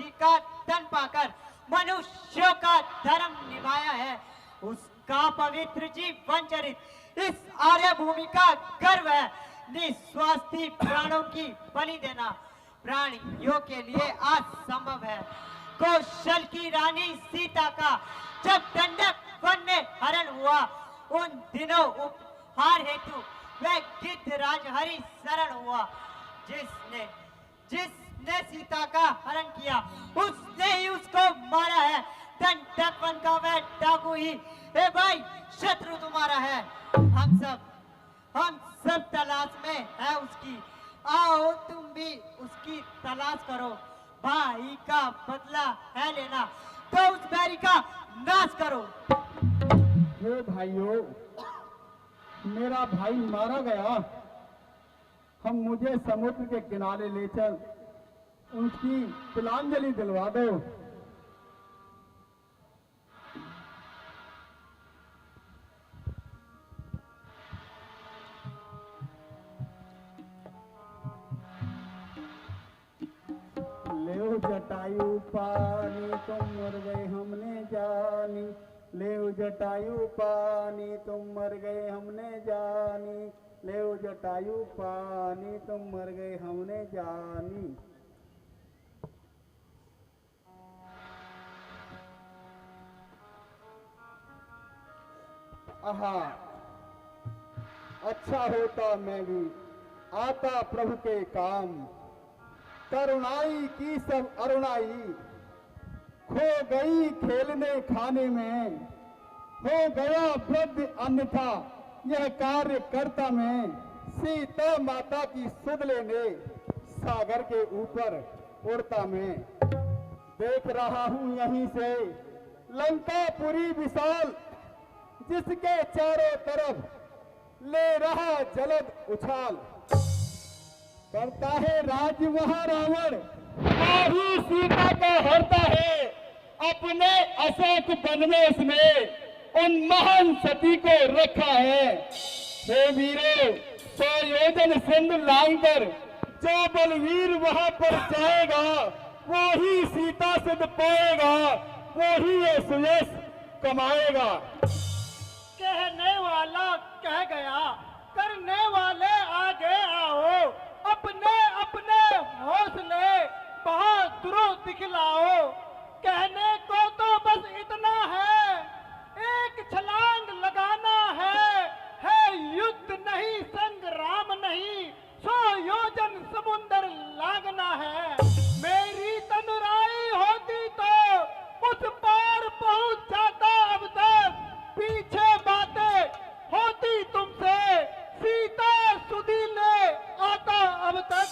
मनुष्य का तन पाकर मनुष्यों का धर्म निभाया है, उसका पवित्र जीवन चरित इस आर्य भूमि का गर्व है। निस्वार्थी प्राणों की बलि देना प्राणियों के लिए असंभव है। कौशल की रानी सीता का जब दंडक वन में हरण हुआ, उन दिनों उपहार हेतु वह गिद्धराज हरि शरण हुआ। जिसने सीता का हरण किया, उसने ही उसको मारा है। दंडक वन का वह डाकू ही हे भाई शत्रु तुम्हारा है। हम सब तलाश में है उसकी, आओ तुम भी उसकी तलाश करो। भाई का बदला है लेना, तो उस बैरी का नाश करो। हे भाइयों, मेरा भाई मारा गया, मुझे समुद्र के किनारे ले चल उसकी तिलांजलि दिलवा दो। ले जटायु पानी तुम मर गए हमने जानी, ले जटायु पानी तुम मर गए हमने जानी, ले जटायु पानी तुम मर गए हमने जानी। आहा, अच्छा होता मैं भी आता प्रभु के काम, करुणाई की सब अरुणाई, खो गई खेलने खाने में, हो गया वृद्ध अन्यथा यह कार्य करता मैं, सीता माता की सुध लेने सागर के ऊपर उड़ता मैं। देख रहा हूं यहीं से लंकापुरी विशाल, जिसके चारों तरफ ले रहा जलद उछाल, करता है राज वहां रावण, वही सीता को हरता है अपने अशोक बनवेश में, उन महान सती को रखा है। हे वीरों, 100 योजन सिंधु लांघकर जो बलवीर वहां पर जाएगा, वो ही सीता सिद्ध पाएगा, वो ही ये सुयश कमाएगा। कहने वाला कह गया, करने वाले आगे आओ, अपने अपने हौसले बहादुरों दिखलाओ। कहने को तो बस इतना है, एक छलांग लगाना है युद्ध नहीं संग्राम नहीं, 100 योजन समुंदर लागना है। मेरी तनुराई होती तो उस पार पहुंच जाता अब तक, पीछे बातें होती तुमसे सीता सुधी ले आता अब तक।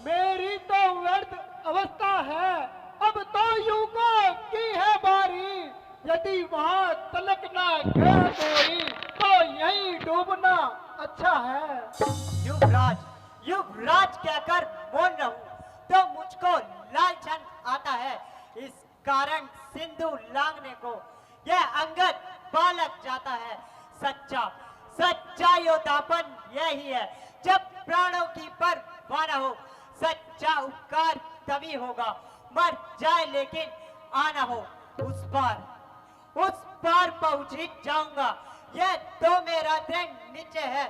मेरी तो व्यर्थ अवस्था है, अब तो युगों की है बारी, यदि वहां तलकना गया कोई तो यही डूबना अच्छा है। युवराज कहकर मौन रहूं तो मुझको लालचन आता है, इस कारण सिंधु लांघने को यह अंगद बालक जाता है। सच्चा योद्धापन यही है, जब प्राणों की परवाह न हो। सच्चा उपकार तभी होगा, मर जाए लेकिन आना हो उस पार पहुंच ही जाऊंगा। यह तो मेरा दृढ़ निश्चय है,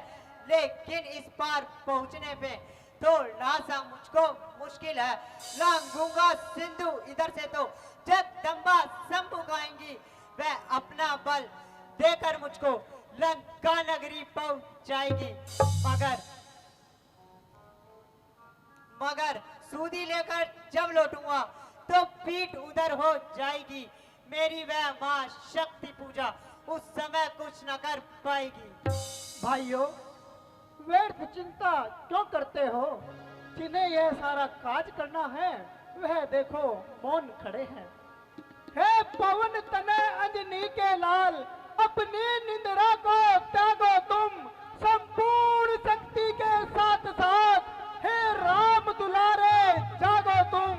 लेकिन इस पार पहुंचने पे थोड़ा सा मुझको मुश्किल है। लांघूंगा सिंधु इधर से तो जगदम्बा शंभु गाएंगी, वह अपना बल देकर मुझको लंका नगरी पहुंचाएगी। मगर सूदी लेकर जब लौटूंगा तो पीठ उधर हो जाएगी मेरी, वह मां शक्ति पूजा उस समय कुछ न कर पाएगी। भाइयों, व्यर्थ चिंता क्यों करते हो? जिन्हें यह सारा काज करना है वह देखो मौन खड़े हैं। हे पवन तने अंजनी के लाल, अपनी निंद्रा को त्यागो तुम, संपूर्ण शक्ति के साथ साथ हे राम दुलारे जागो तुम।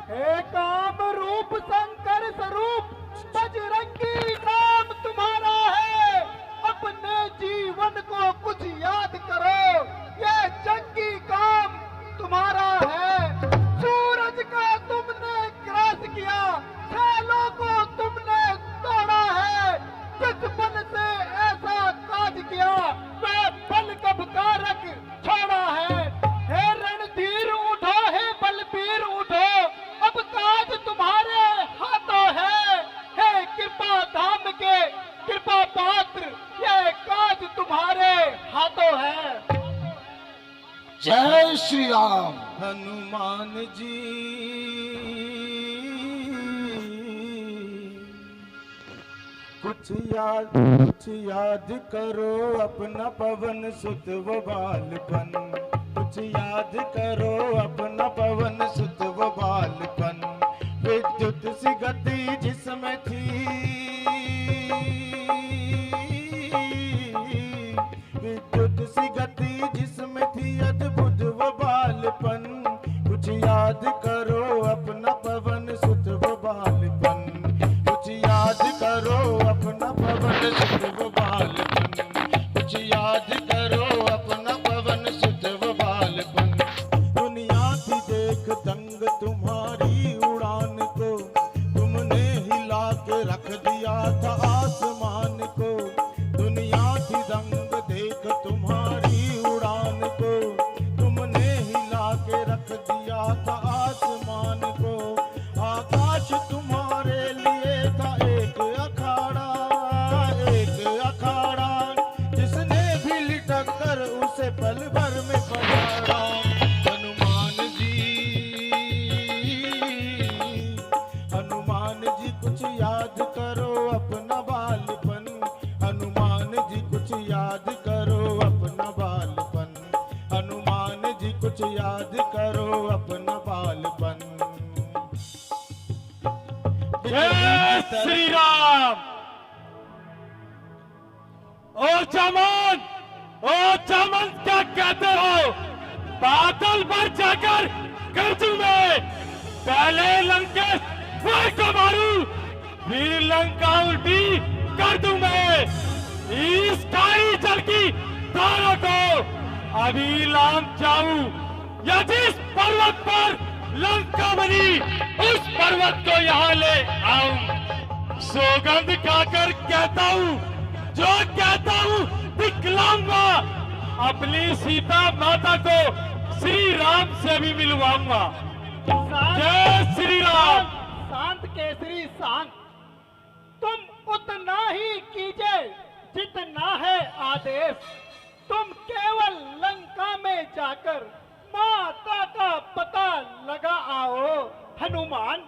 हे काम रूप शंकर स्वरूप बजरंगी नाम तुम्हारा है, अपने जीवन को कुछ याद करो, ये जंगी काम तुम्हारा है। सूरज का तुमने किया, सालों को तुमने तोड़ा है। जिस बल से ऐसा काज किया, वह बल कब कारक छोड़ा है। हे रणधीर उठो, हे बलबीर उठो, अब काज तुम्हारे हाथों है। हे कृपा धाम के कृपा पात्र, यह काज तुम्हारे हाथों है। जय श्री राम। हनुमान जी कुछ याद करो अपना पवन सुत व बालपन। कुछ याद करो अपना पवन सुत व बालपन। विद्युत सी गति जिसमें थी, विद्युत सी गति जिसमें थी अद्भुत व बालपन। कुछ याद करो अपना पवन सुत व बालपन। कुछ याद करो अपना पवन सुत व बालपन। कुछ याद करो अपना पवन सुत व बालपन। दुनिया थी देख दंग तुम्हारी उड़ान को, तुमने हिला के रख दिया था आसमान को। दुनिया थी दंग देख तुम्हारी उड़ान को, तुमने हिला के रख दिया था आसमान को। आकाश तुम्हारे लिए था एक अखाड़ा, एक अखाड़ा, जिसने भी लिटक कर उसे पल भर में पछाड़ा। हनुमान जी कुछ याद करो अपना बालपन। हनुमान जी कुछ याद करो अपना बालपन। हनुमान जी कुछ याद करो अपना बालपन। जय श्री राम। ओ चमन क्या कहते हो? बादल पर जाकर गरजू में, पहले लंकेश फिर को मारू, फिर लंका उल्टी कर दूं मैं। इस काली जल की धारा को अभी लांग जाऊं, या जिस पर्वत पर लंका बनी उस पर्वत को यहाँ ले आऊं। सौगंध खाकर कहता हूँ, जो कहता हूँ दिखलाऊंगा। अपनी सीता माता को श्री राम से भी मिलवाऊंगा। जय श्री राम। शांत केसरी शांत, तुम उतना ही कीजिए जितना है आदेश। तुम केवल लंका में जाकर माता का पता लगा आओ। हनुमान,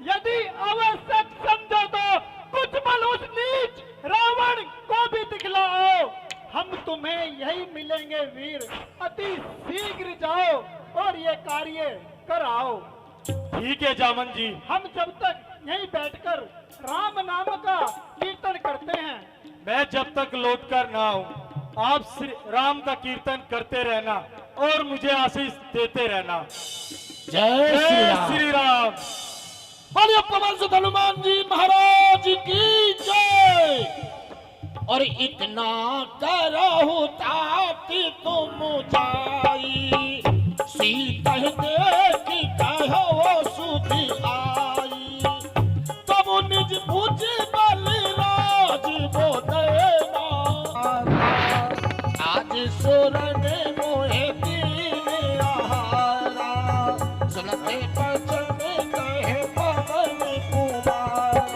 यदि आवश्यक समझो तो कुछ बल उस नीच रावण को भी दिखलाओ। हम तुम्हें यही मिलेंगे वीर, अति शीघ्र जाओ और ये कार्य कराओ। ठीक है जामन जी। हम जब तक यहीं बैठकर राम नाम का कीर्तन करते हैं। मैं जब तक लौट कर ना आऊं, आप श्री राम का कीर्तन करते रहना और मुझे आशीष देते रहना। जय श्री राम। श्री राम। बोलिए पवन सुत हनुमान जी महाराज की जय। और इतना करो ताकि तुम जाई, सीता देखी कहो सुधि आई। तब निज भुज बलराज वो देना, आज सुरन मोहे दीन आहारा। सुनते बचन कहे पवन कुमार।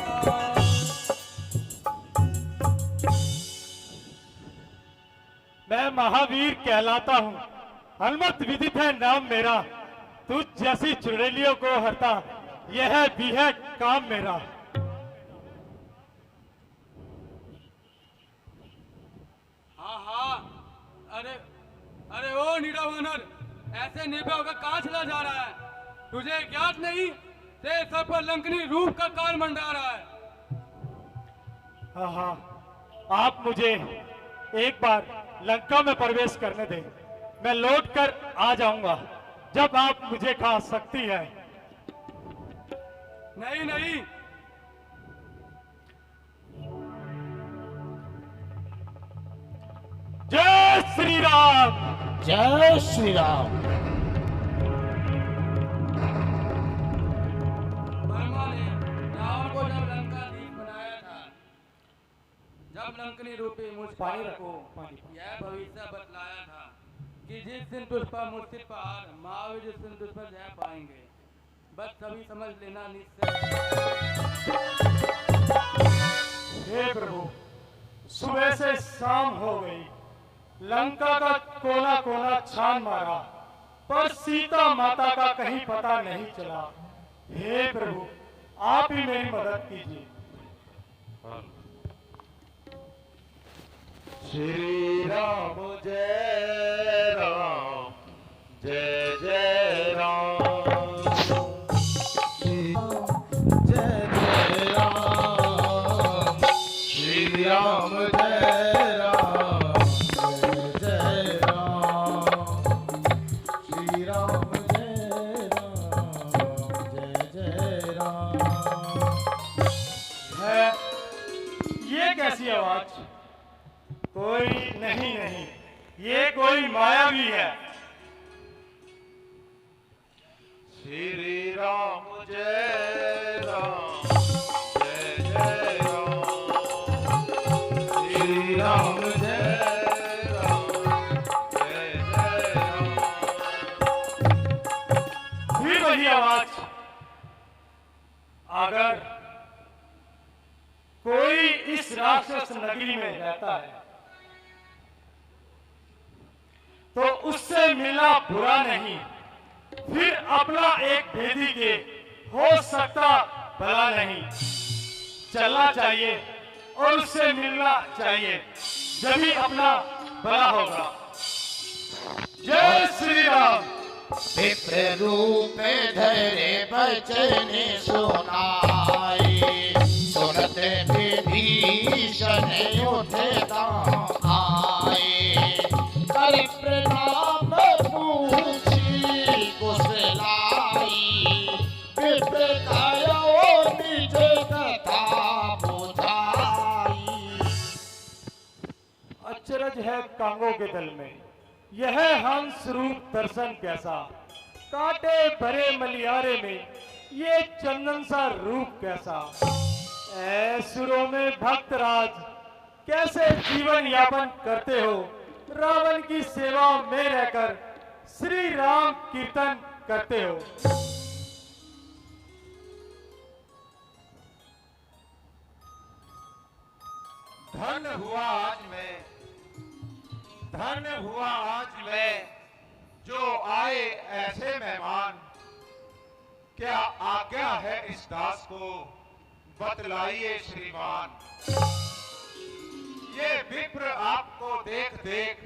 मैं महावीर कहलाता हूँ, हनुमत विदित है नाम मेरा। तुझ जैसी चुड़ैलियों को हरता यह भी है काम मेरा। हाँ, अरे अरे ओ नीरा वानर, ऐसे निर्भय होकर कहाँ चला जा रहा है? तुझे ज्ञात नहीं, तेरे सर पर लंकनी रूप का काल मंडरा रहा है। हाँ, आप मुझे एक बार लंका में प्रवेश करने दें, मैं लौट कर आ जाऊंगा जब आप मुझे खा सकती है। नहीं नहीं, जय श्री राम। जय श्री राम। बलवान है, तब लंकनी रूपी मुझ पानी पर रखो, पानी। यह भविष्य बतलाया था कि जिस दिन तुझ पर मुझसे पार महावीर जिस दिन तुझ पर जय पाएंगे। बस सभी समझ लेना निश्चय। हे प्रभु, सुबह से शाम हो गई, लंका का कोना कोना छान मारा, पर सीता माता का कहीं पता नहीं चला। हे प्रभु, आप ही मेरी मदद कीजिए। श्री राम जय राम, जय जय राम, जय जय राम, श्री राम जय राम, जय जय राम, श्री राम जय राम, जय जय राम। है ये कैसी आवाज? कोई नहीं, ये कोई मायावी है। श्री राम जय राम, जय जय राम, श्री राम जय राम, जय जय राम। फिर वही आवाज। अगर कोई इस राक्षस नगरी में रहता है तो उससे मिलना बुरा नहीं, फिर अपना एक भेदी के हो सकता भला नहीं। चलना चाहिए और उससे मिलना चाहिए, जब ही अपना भला होगा। जय श्री राम। विप्र रूप धरे बचन सुनाए, सुनते विभीषण युद्ध आए। कर प्रणाम पूछी कुशलाई, विप्र कहो निज कथा बुझाई। अचरज है कांगों के दल में, यह हंस रूप दर्शन कैसा। कांटे भरे मलियारे में ये चंदन सा रूप कैसा। ऐ सुरों में भक्तराज, कैसे जीवन यापन करते हो। रावण की सेवा में रहकर श्री राम कीर्तन करते हो। धन्य हुआ आज मैं, धन्य हुआ आज मैं, जो आए ऐसे मेहमान। क्या आज्ञा है इस दास को, बतलाइए श्रीमान। ये विप्र आपको देख देख,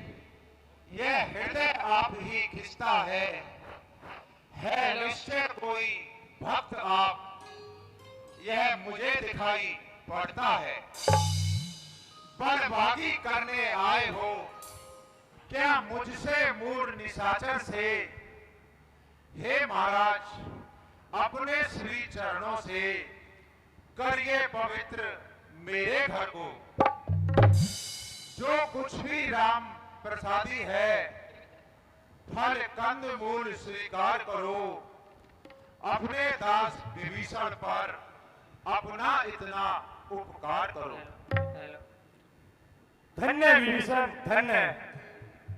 यह हृदय आप ही खिंचता है निश्चय कोई भक्त आप, यह मुझे दिखाई पड़ता है। बड़भागी करने आए हो, क्या मुझसे मूढ़ निशाचर से। हे महाराज, अपने श्री चरणों से करिए पवित्र मेरे घर को। जो कुछ भी राम प्रसादी है, फल कंद मूल स्वीकार करो। अपने दास विभीषण पर अपना इतना उपकार करो। धन्य विभीषण, धन्य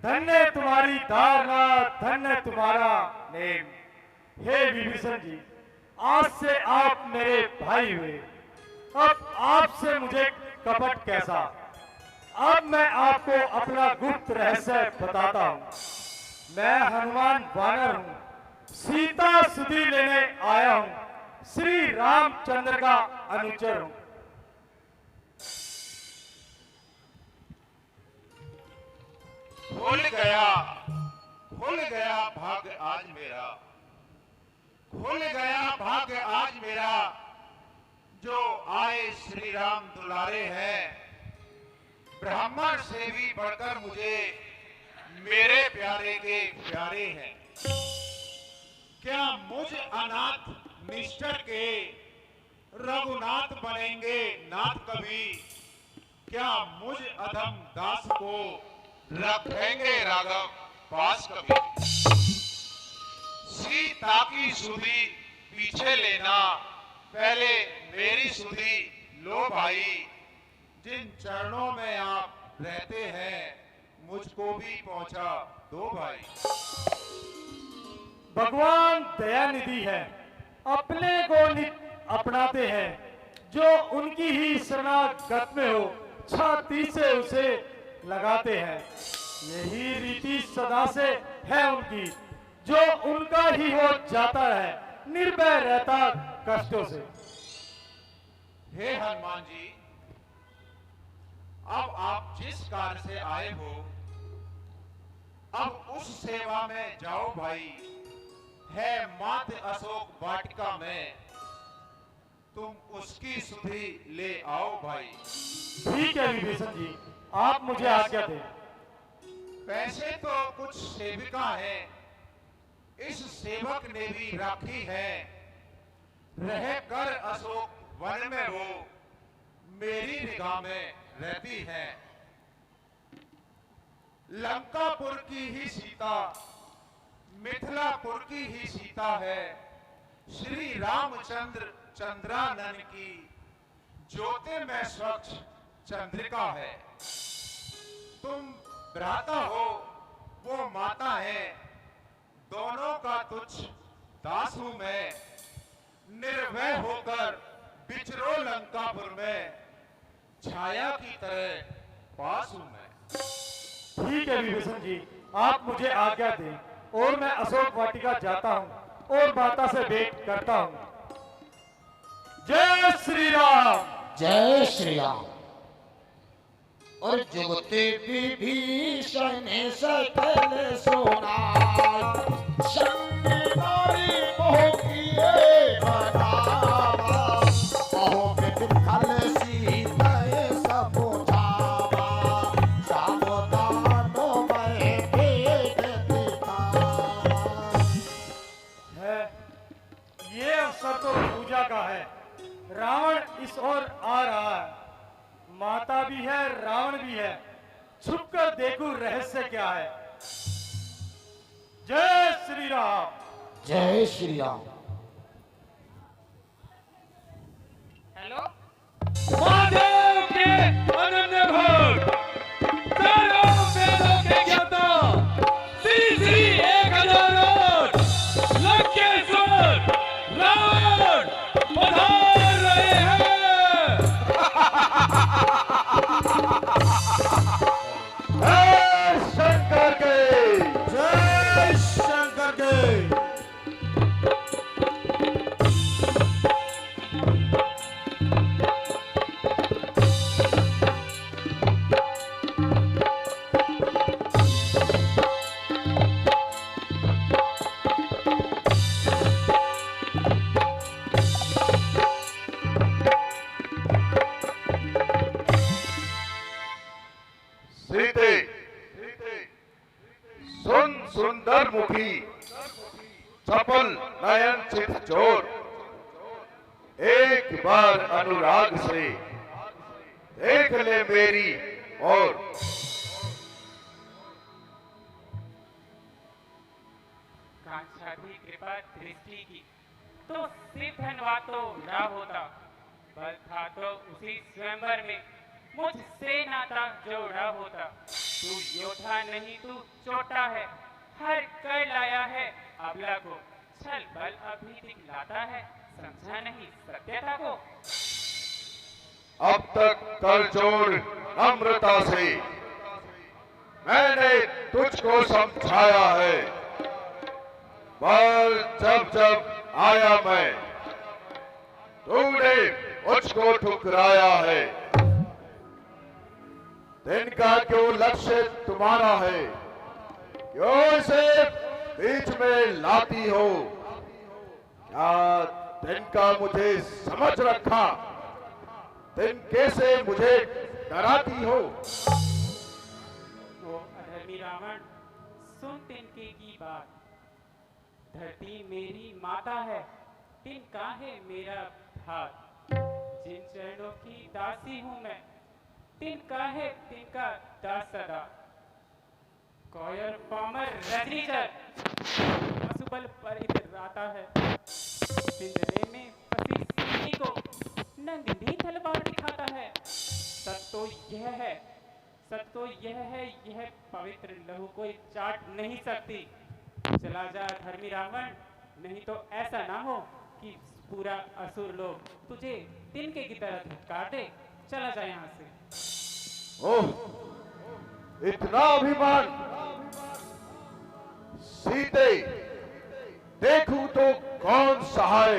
धन्य तुम्हारी धारणा, धन्य तुम्हारा नेम। हे विभीषण जी, आज से आप मेरे भाई हुए। अब आपसे मुझे कपट कैसा। अब मैं आपको अपना गुप्त रहस्य बताता हूँ। मैं हनुमान वानर हूँ, सीता सुधी लेने आया हूँ, श्री रामचंद्र का अनुचर हूँ। खुल गया भाग्य आज मेरा, खुल गया भाग्य आज मेरा। जो आए श्री राम दुलारे हैं, ब्राह्मण से भी बढ़कर मुझे मेरे प्यारे के प्यारे हैं। क्या मुझ अनाथ निष्ठर के रघुनाथ बनेंगे नाथ कभी। क्या मुझ अधम दास को रखेंगे राघव पास कभी। सीता की सुधि पीछे लेना, पहले मेरी सुधि लो भाई। जिन चरणों में आप रहते हैं मुझको भी पहुंचा दो भाई। भगवान दयानिधि है, अपने को अपनाते हैं, जो उनकी ही शरणागत में हो छाती से उसे लगाते हैं। यही रीति सदा से है उनकी, जो उनका ही हो जाता है निर्भय रहता कष्टों से। हे हनुमान जी, अब आप जिस कार्य से आए हो अब उस सेवा में जाओ भाई। है मात अशोक वाटिका में, तुम उसकी सुधि ले आओ भाई। ठीक है विभीषण जी, आप मुझे आज्ञा दें। पैसे तो कुछ सेविका है, इस सेवक ने भी राखी है। रह कर अशोक वन में वो मेरी निगाह में रहती है। लंकापुर की ही सीता मिथिलापुर की ही सीता है। श्री रामचंद्र चंद्रानन की ज्योति में स्वच्छ चंद्रिका है। तुम भ्राता हो, वो माता है, दोनों का तुच्छ दास हूं मैं। निर्भय होकर बिचरो लंकापुर में, छाया की तरह पास हूं मैं। ठीक है विभीषण जी, आप मुझे आज्ञा दें और मैं अशोक वाटिका जाता हूं और माता से भेंट करता हूं। जय श्री राम। जय श्री राम। और जुगते विभीषण ने सकल सुना, संग नारी मोह किए बनावा। अहो विठल सीता सब बुझावा, सावधानो में भेद दिखावा। है ये अवसर तो पूजा का है। रावण इस ओर आ रहा है, माता भी है रावण भी है। छुपकर देखूं रहस्य क्या है। जय श्री राम। जय श्री राम। हेलो महादेव के अनन्य भक्त, चारों वेदों के ज्ञाता, श्री श्री 1008 लंकेश्वर रावण पधार रहे हैं। जय शंकर के। जय शंकर के। सीते सुन सुंदर मुखी, चपल नयन चित चोर। एक बार अनुराग से देख ले मेरी और। कांक्षा की कृपा दृष्टि की तो सिर्फ धनवा तो ना होता, बल था तो उसी स्वयंवर में मुझसे नाता जोड़ा होता। तू योद्धा नहीं तू चोटा है, हर कर लाया है अबला को। छल बल अभी दिखलाता है, समझा नहीं सत्यता को। अब तक कर जोड़ नम्रता से मैंने तुझको समझाया है, पर जब जब आया मैं तूने मुझको ठुकराया है। दिन का क्यों लक्ष्य तुम्हारा है, क्यों इसे बीच में लाती हो। क्या दिन का मुझे समझ रखा, दिन कैसे मुझे डराती हो। वो अधर्मी रावण सुन तिनके की बात। धरती मेरी माता है, तिनका है मेरा भात। जिन चरणों की दासी हूं मैं, तिनका है तिनका दास सदा। कौयर पामर रजनीचर पशुबल पर इतराता है। पिंजरे में फंसी सिंही को नंदिनी तलवार दिखाता है। सत्तो तो यह है, सच तो यह है, यह पवित्र लहू कोई चाट नहीं सकती। चला जा धर्मी रावण, नहीं तो ऐसा ना हो कि पूरा असुर लोग तुझे तिनके की तरह धिक्कार दे। चला जा यहाँ से। ओह, इतना अभिमान! सीते, देखूं तो कौन सहाय,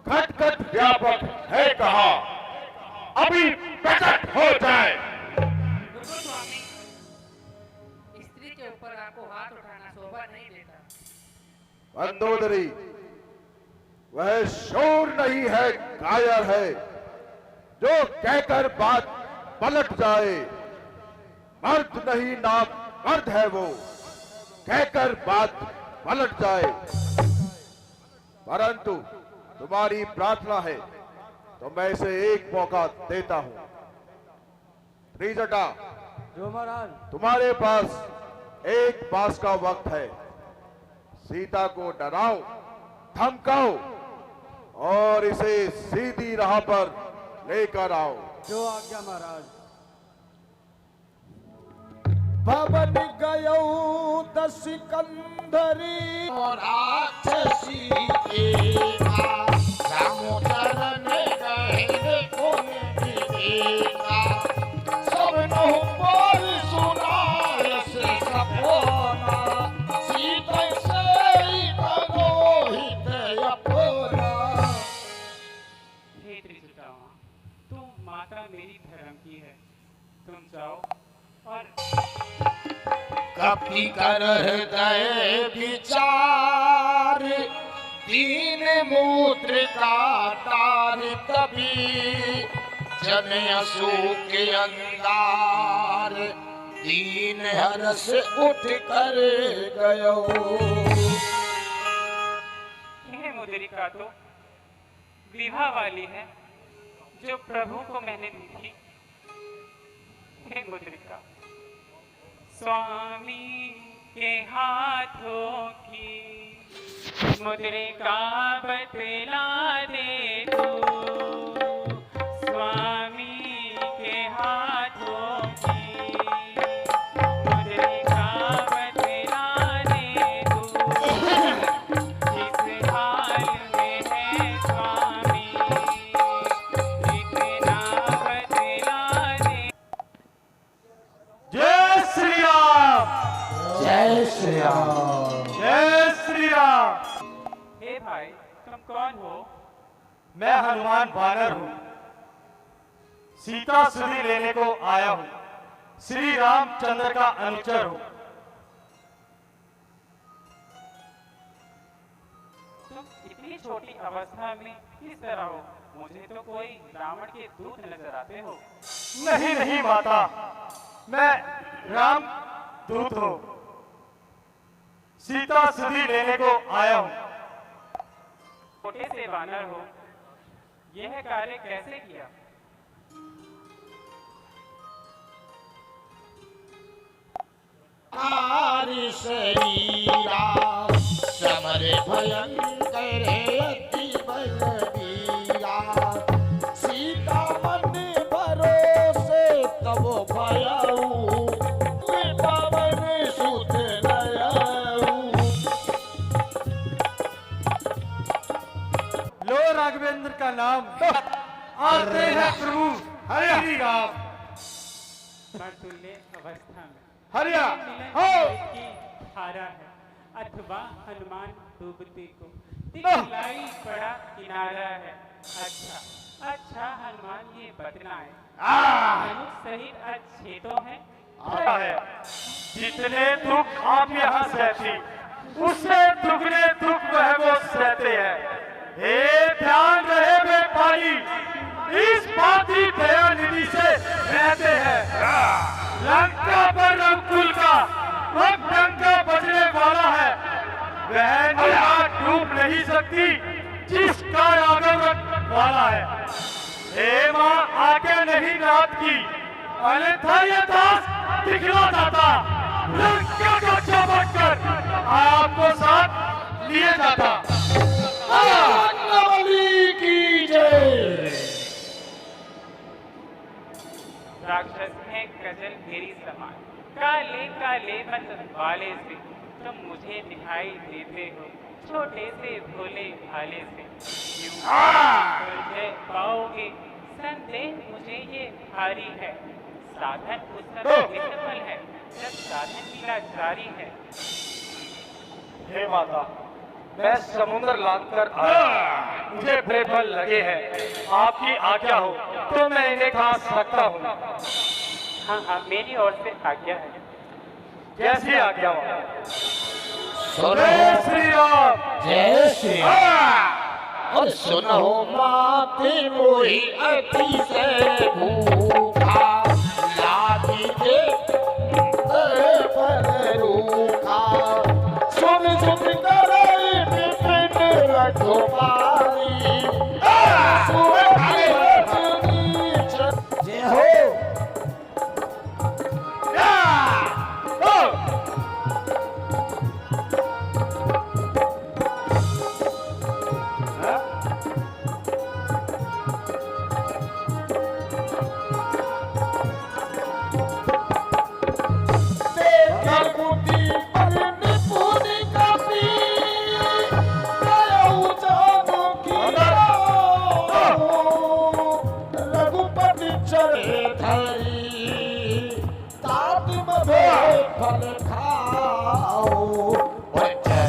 खटखट व्यापक है कहा, अभी प्रकट हो जाए। रुको स्वामी, स्त्री के ऊपर आपको हाथ उठाना शोभा नहीं देता। मंदोदरी, वह शूर नहीं है, कायर है, जो कहकर बात पलट जाए। मर्द नहीं ना मर्द है वो, कहकर बात पलट जाए। परंतु तुम्हारी प्रार्थना है तो मैं इसे एक मौका देता हूं। त्रिजटा, जो महाराज। तुम्हारे पास एक मास का वक्त है। सीता को डराओ, धमकाओ और इसे सीधी राह पर लेकर आओ। जो आज्ञा महाराज। भवन गयो दस कंधरी और राक्षसी एका, रामचरण गए कोन विवेका, सब नहु बोल सुनायस सपोना, सीता से तनोहित अपना। हे त्रिजटावां, तुम माता मेरी धर्म की है, तुम जाओ और कपि कर हृदय विचार, दीन मूत्र का तार, तभी जन असु के अंगार, दीन हरस उठ कर गयो। यह मुद्रिका तो विवाह वाली है जो प्रभु को मैंने दी थी। हे मुद्रिका, स्वामी के हाथों की मुद्रिका बतला दे तू, स्वामी के हाथों की मुद्रिका बतला दे तू, किस हाल में है स्वामी, इतना बतला दे। जय श्री राम, जय श्री राम। जय श्री राम। हे भाई, तुम कौन हो? मैं हनुमान वानर हूँ, सीता सुधी लेने को आया हूँ, श्री रामचंद्र का अनुचर हूँ। तुम इतनी छोटी अवस्था में किस तरह हो? मुझे तो कोई रावण के दूत नजर आते हो। नहीं नहीं माता, मैं राम दूत हूँ, सीता सुधी लेने को आया हूँ। छोटे से वानर हो, यह कार्य कैसे किया? आरि शरीरा समर भयंकर अति बलबीरा, सीता मन भरोसे तब भयऊ, पवन सुत नयऊ। लो राघवेंद्र का नाम आते हैं प्रभु श्री राम। तुल्य अवस्था में हरिया हो की धारा है, अथवा हनुमान डूबते को दिखलाई पड़ा किनारा है। अच्छा अच्छा हनुमान ये बतलाए, मनुष्य सहित अच्छे तो हैं? आता है। जितने दुख आप यहाँ सहती, उससे दुगने दुख वह वो सहते हैं। हे ध्यान रहे व्यापारी, इस बाती दया निधि से रहते हैं। लंका पर रंगकुल का अब डंका बजने वाला है, वह निगाह डूब नहीं सकती जिसका आगमन वाला है। हे माँ आके नहीं रात की, अन्यथा ये दास दिखला जाता, लंका को चमक कर आपको साथ लिए जाता। बली की जय। तेरी समान काले काले मत वाले से तुम मुझे दिखाई देते हो छोटे से भोले भाले से तुझे पाओगे संदेह मुझे ये भारी है साधन उस समय विफल है जब साधन मिला जारी है। हे माता, मैं समुद्र लांघकर आया, मुझे बड़े बल लगे हैं। आपकी आज्ञा हो तो मैं इन्हें खा सकता हूँ। हाँ हाँ मेरी ओर से आज्ञा है। कैसी आज्ञा हो? जय श्री राम। जय श्री और सुनो माते मोही अति से भूखा लागी के पर रूखा सुन सुन करे विपिन रखवारी जय हो। रघुपति चढ़े धरी ताप में फल